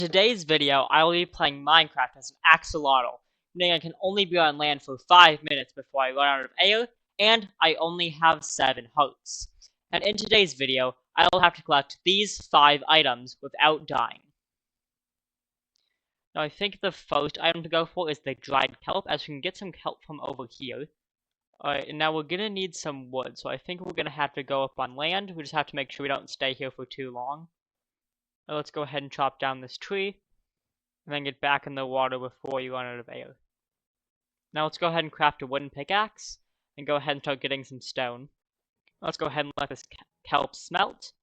In today's video, I will be playing Minecraft as an axolotl, meaning I can only be on land for 5 minutes before I run out of air, and I only have 7 hearts. And in today's video, I will have to collect these 5 items without dying. Now I think the first item to go for is the dried kelp, as we can get some kelp from over here. Alright, and now we're gonna need some wood, so I think we're gonna have to go up on land. We just have to make sure we don't stay here for too long. Now let's go ahead and chop down this tree, and then get back in the water before you run out of air. Now let's go ahead and craft a wooden pickaxe, and go ahead and start getting some stone. Let's go ahead and let this kelp smelt.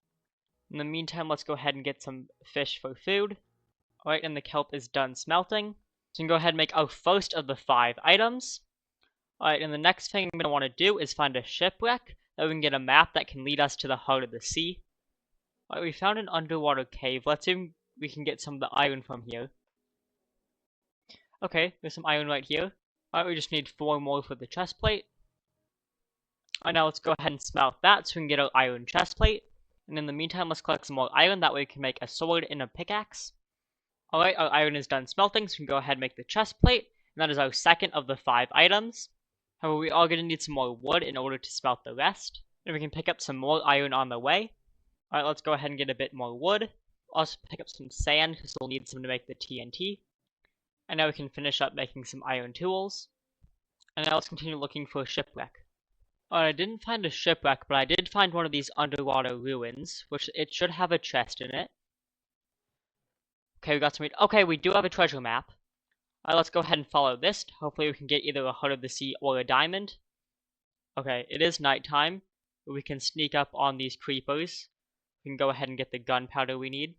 In the meantime, let's go ahead and get some fish for food. Alright, and the kelp is done smelting. So we can go ahead and make our first of the 5 items. Alright, and the next thing I'm going to want to do is find a shipwreck, that we can get a map that can lead us to the heart of the sea. Alright, we found an underwater cave. Let's see if we can get some of the iron from here. Okay, there's some iron right here. Alright, we just need 4 more for the chest plate. Alright, now let's go ahead and smelt that so we can get our iron chest plate. And in the meantime, let's collect some more iron, that way we can make a sword and a pickaxe. Alright, our iron is done smelting, so we can go ahead and make the chest plate, and that is our second of the 5 items. However, we are going to need some more wood in order to smelt the rest, and we can pick up some more iron on the way. Alright, let's go ahead and get a bit more wood. Also pick up some sand, because we'll need some to make the TNT. And now we can finish up making some iron tools. And now let's continue looking for a shipwreck. Alright, I didn't find a shipwreck, but I did find one of these underwater ruins, which it should have a chest in it. Okay, we got some. Okay, we do have a treasure map. Alright, let's go ahead and follow this. Hopefully we can get either a heart of the sea or a diamond. Okay, it is nighttime, but we can sneak up on these creepers. We can go ahead and get the gunpowder we need.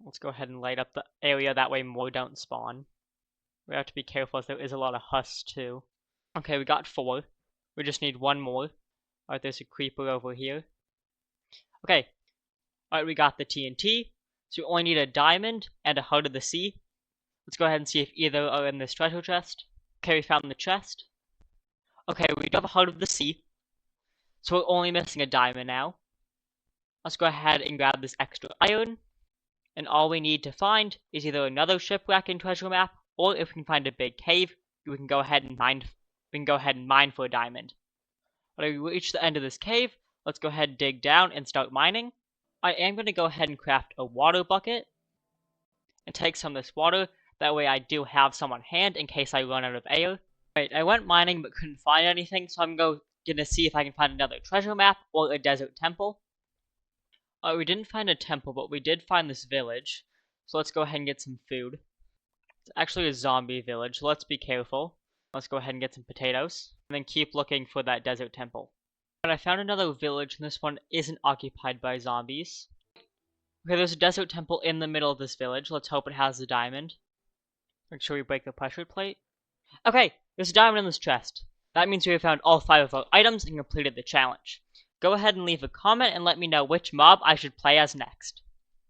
Let's go ahead and light up the area, that way more don't spawn. We have to be careful as there is a lot of husks too. Okay, we got 4. We just need 1 more. Alright, there's a creeper over here. Okay. Alright, we got the TNT. So we only need a diamond and a heart of the sea. Let's go ahead and see if either are in this treasure chest. Okay, we found the chest. Okay, we do have a heart of the sea. So we're only missing a diamond now. Let's go ahead and grab this extra iron. And all we need to find is either another shipwreck in treasure map, or if we can find a big cave, we can go ahead and mine for a diamond. When we reach the end of this cave, let's go ahead and dig down and start mining. I am going to go ahead and craft a water bucket and take some of this water. That way I do have some on hand in case I run out of air. Right, I went mining but couldn't find anything, so I'm going to see if I can find another treasure map or a desert temple. We didn't find a temple, but we did find this village. So let's go ahead and get some food. It's actually a zombie village, so let's be careful. Let's go ahead and get some potatoes, and then keep looking for that desert temple. But I found another village, and this one isn't occupied by zombies. Okay, there's a desert temple in the middle of this village. Let's hope it has a diamond. Make sure we break the pressure plate. Okay, there's a diamond in this chest. That means we have found all 5 of our items and completed the challenge. Go ahead and leave a comment and let me know which mob I should play as next.